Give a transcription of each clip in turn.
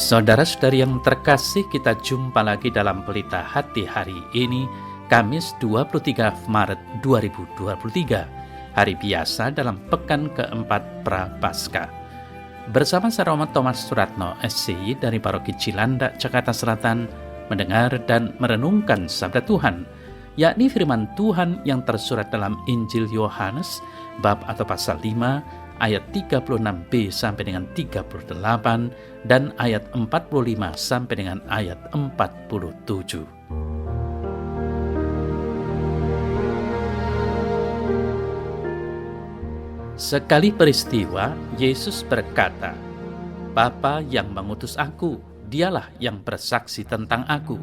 Saudara-saudari yang terkasih, kita jumpa lagi dalam Pelita Hati hari ini, Kamis 23 Maret 2023, hari biasa dalam pekan keempat Prapaskah. Bersama saya Romo Thomas Suratno, SCI dari Paroki Cilandak, Jakarta Selatan, mendengar dan merenungkan sabda Tuhan, yakni firman Tuhan yang tersurat dalam Injil Yohanes, bab atau pasal 5, ayat 36b sampai dengan 38 dan ayat 45 sampai dengan ayat 47. Sekali peristiwa, Yesus berkata, "Bapa yang mengutus aku, dialah yang bersaksi tentang aku.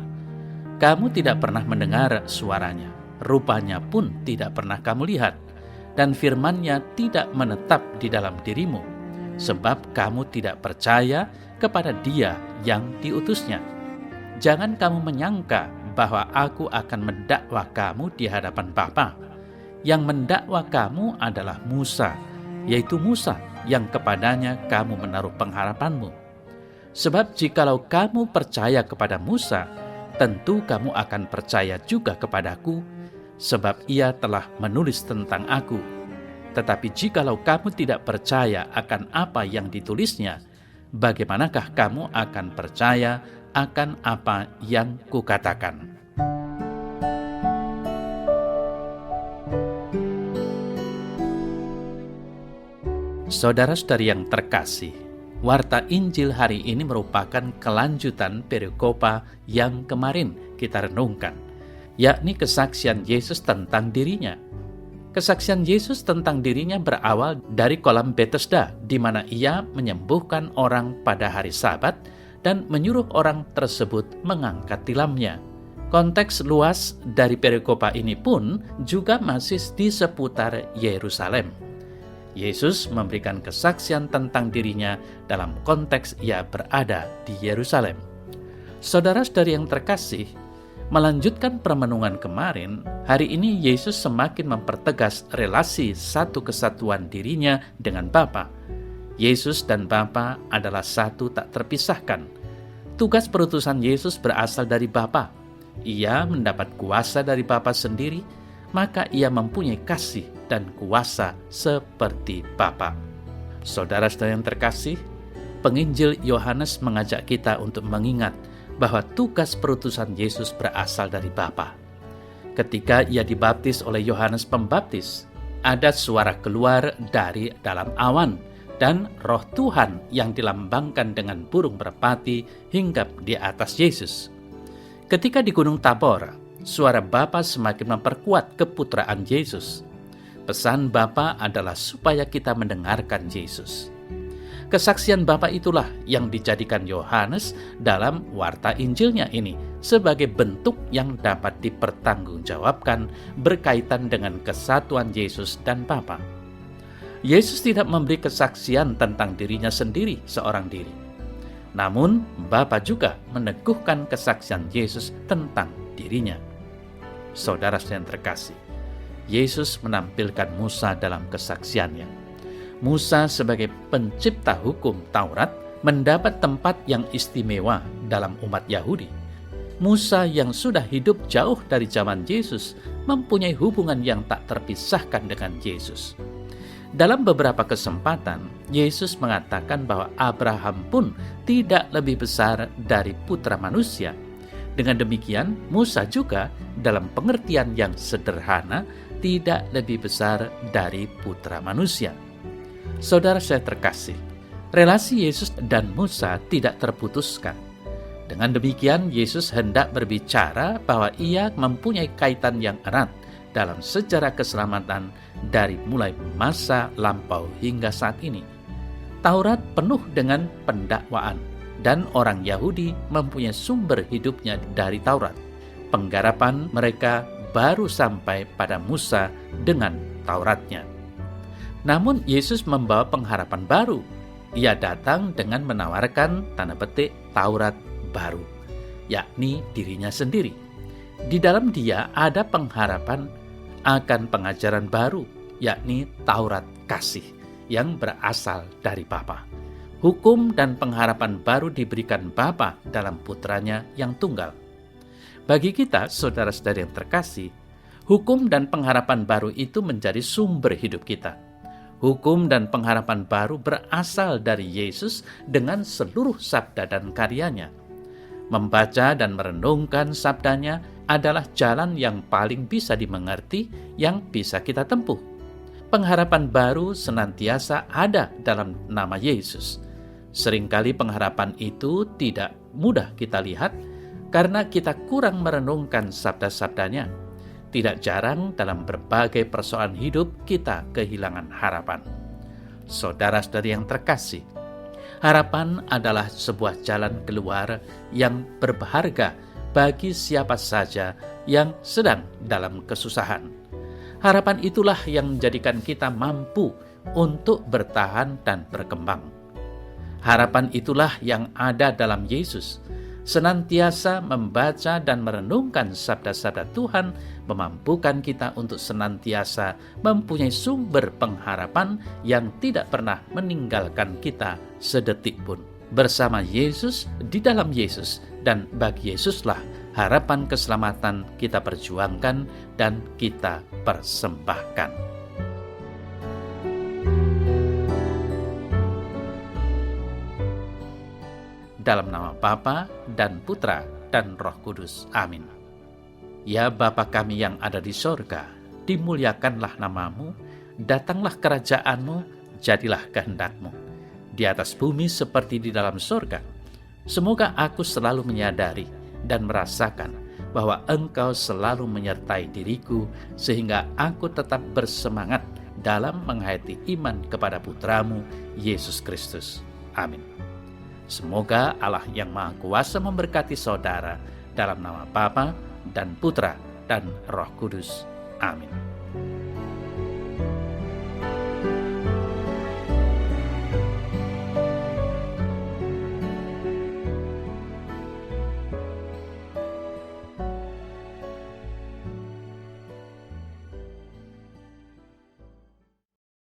Kamu tidak pernah mendengar suaranya, rupanya pun tidak pernah kamu lihat, dan firman-Nya tidak menetap di dalam dirimu, sebab kamu tidak percaya kepada Dia yang diutusnya. Jangan kamu menyangka bahwa aku akan mendakwa kamu di hadapan Bapa. Yang mendakwa kamu adalah Musa, yaitu Musa yang kepadanya kamu menaruh pengharapanmu. Sebab jikalau kamu percaya kepada Musa, tentu kamu akan percaya juga kepadaku, sebab ia telah menulis tentang aku. Tetapi jikalau kamu tidak percaya akan apa yang ditulisnya, bagaimanakah kamu akan percaya akan apa yang kukatakan?" Saudara-saudari yang terkasih, warta Injil hari ini merupakan kelanjutan perikopa yang kemarin kita renungkan, yakni kesaksian Yesus tentang dirinya. Kesaksian Yesus tentang dirinya berawal dari kolam Betesda, di mana ia menyembuhkan orang pada hari Sabat dan menyuruh orang tersebut mengangkat tilamnya. Konteks luas dari perikopa ini pun juga masih di seputar Yerusalem. Yesus memberikan kesaksian tentang dirinya dalam konteks ia berada di Yerusalem. Saudara-saudari yang terkasih, melanjutkan permenungan kemarin, hari ini Yesus semakin mempertegas relasi satu kesatuan dirinya dengan Bapa. Yesus dan Bapa adalah satu tak terpisahkan. Tugas perutusan Yesus berasal dari Bapa. Ia mendapat kuasa dari Bapa sendiri, maka ia mempunyai kasih dan kuasa seperti Bapa. Saudara-saudara yang terkasih, penginjil Yohanes mengajak kita untuk mengingat bahwa tugas perutusan Yesus berasal dari Bapa. Ketika ia dibaptis oleh Yohanes Pembaptis, ada suara keluar dari dalam awan, dan Roh Tuhan yang dilambangkan dengan burung merpati hinggap di atas Yesus. Ketika di Gunung Tabor, suara Bapa semakin memperkuat keputraan Yesus. Pesan Bapa adalah supaya kita mendengarkan Yesus. Kesaksian Bapa itulah yang dijadikan Yohanes dalam warta Injilnya ini sebagai bentuk yang dapat dipertanggungjawabkan berkaitan dengan kesatuan Yesus dan Bapa. Yesus tidak memberi kesaksian tentang dirinya sendiri seorang diri. Namun, Bapa juga meneguhkan kesaksian Yesus tentang dirinya. Saudara yang terkasih, Yesus menampilkan Musa dalam kesaksiannya. Musa sebagai pencipta hukum Taurat mendapat tempat yang istimewa dalam umat Yahudi. Musa yang sudah hidup jauh dari zaman Yesus mempunyai hubungan yang tak terpisahkan dengan Yesus. Dalam beberapa kesempatan, Yesus mengatakan bahwa Abraham pun tidak lebih besar dari putra manusia. Dengan demikian, Musa juga dalam pengertian yang sederhana tidak lebih besar dari putra manusia. Saudara saya terkasih, relasi Yesus dan Musa tidak terputuskan. Dengan demikian, Yesus hendak berbicara bahwa ia mempunyai kaitan yang erat dalam sejarah keselamatan dari mulai masa lampau hingga saat ini. Taurat penuh dengan pendakwaan, dan orang Yahudi mempunyai sumber hidupnya dari Taurat. Penggarapan mereka baru sampai pada Musa dengan Tauratnya. Namun Yesus membawa pengharapan baru. Ia datang dengan menawarkan tanda petik Taurat baru, yakni dirinya sendiri. Di dalam Dia ada pengharapan akan pengajaran baru, yakni Taurat kasih yang berasal dari Bapa. Hukum dan pengharapan baru diberikan Bapa dalam Putranya yang tunggal. Bagi kita, saudara-saudari yang terkasih, hukum dan pengharapan baru itu menjadi sumber hidup kita. Hukum dan pengharapan baru berasal dari Yesus dengan seluruh sabda dan karyanya. Membaca dan merenungkan sabdanya adalah jalan yang paling bisa dimengerti, yang bisa kita tempuh. Pengharapan baru senantiasa ada dalam nama Yesus. Seringkali pengharapan itu tidak mudah kita lihat karena kita kurang merenungkan sabda-sabdanya. Tidak jarang dalam berbagai persoalan hidup kita kehilangan harapan. Saudara-saudari yang terkasih, harapan adalah sebuah jalan keluar yang berharga bagi siapa saja yang sedang dalam kesusahan. Harapan itulah yang menjadikan kita mampu untuk bertahan dan berkembang. Harapan itulah yang ada dalam Yesus. Senantiasa membaca dan merenungkan sabda-sabda Tuhan memampukan kita untuk senantiasa mempunyai sumber pengharapan yang tidak pernah meninggalkan kita sedetik pun. Bersama Yesus, di dalam Yesus, dan bagi Yesuslah harapan keselamatan kita perjuangkan dan kita persembahkan. Dalam nama Bapa dan Putra dan Roh Kudus. Amin. Ya Bapa kami yang ada di sorga, dimuliakanlah namamu, datanglah kerajaanmu, jadilah kehendak-mu, di atas bumi seperti di dalam sorga. Semoga aku selalu menyadari dan merasakan bahwa Engkau selalu menyertai diriku, sehingga aku tetap bersemangat dalam menghayati iman kepada Putramu, Yesus Kristus. Amin. Semoga Allah yang Maha Kuasa memberkati saudara dalam nama Bapa dan Putra dan Roh Kudus. Amin.